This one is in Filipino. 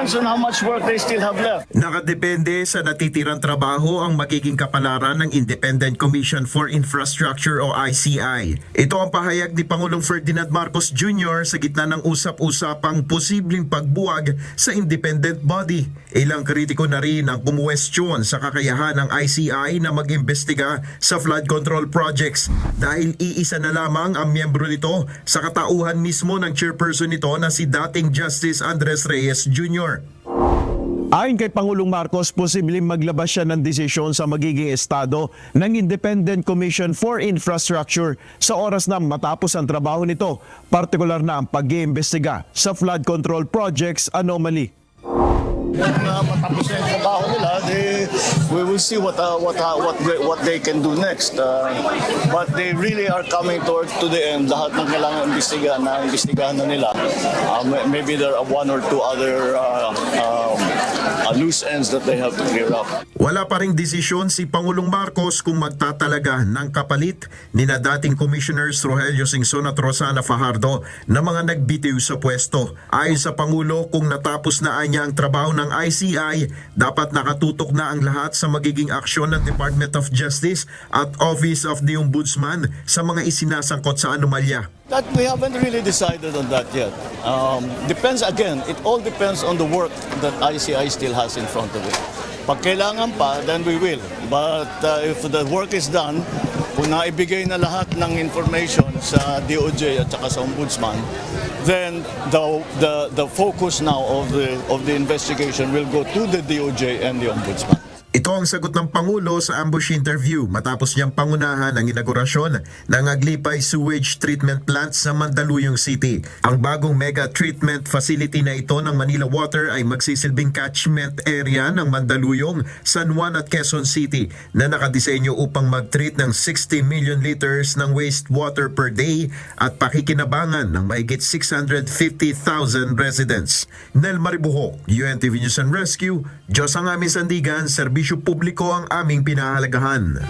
depends on how much work they still have left. Nakadepende sa natitirang trabaho ang magiging kapalaran ng Independent Commission for Infrastructure o ICI. Ito ang pahayag ni Pangulong Ferdinand Marcos Jr. sa gitna ng usap-usapang posibleng pagbuwag sa independent body. Ilang kritiko na rin ang kumuwestiyon sa kakayahan ng ICI na mag-imbestiga sa flood control projects dahil iisa na lamang ang miyembro nito sa katauhan mismo ng chairperson nito na si dating Justice Andres Reyes Jr. Ayon kay Pangulong Marcos, posibleng maglabas siya ng desisyon sa magiging estado ng Independent Commission for Infrastructure sa oras na matapos ang trabaho nito, partikular na ang pag-iimbestiga sa flood control projects anomaly. Matapos na yung trabaho nila, we will see what they can do next. But they really are coming to the end. Lahat ng kailangan imbestigahan na nila. Maybe there are one or two other loose ends that they have to clear up. Wala pa ring desisyon si Pangulong Marcos kung magtatalaga ng kapalit ni na dating Commissioners Rogelio Singson at Rosana Fajardo na mga nagbitiw sa pwesto. Ayon sa Pangulo, kung natapos na niya ang trabaho ng ICI, dapat nakatutok na ang lahat sa magiging aksyon ng Department of Justice at Office of the Ombudsman sa mga isinasangkot sa anomalya. That we haven't really decided on that yet. Depends again, it all depends on the work that ICI still has in front of it. Pag kailangan pa, then we will. But if the work is done, kung naibigay na lahat ng information sa DOJ at saka sa Ombudsman, then the focus now of the investigation will go to the DOJ and the Ombudsman. Ito ang sagot ng Pangulo sa ambush interview matapos niyang pangunahan ang inaugurasyon ng Aglipay Sewage Treatment Plant sa Mandaluyong City. Ang bagong mega treatment facility na ito ng Manila Water ay magsisilbing catchment area ng Mandaluyong, San Juan at Quezon City na nakadisenyo upang mag-treat ng 60 million liters ng wastewater per day at pakikinabangan ng mahigit 650,000 residents. Nel Maribuho, UNTV News and Rescue, Diyos ang aming sandigan, serbisyo publiko ang aming pinahalagahan.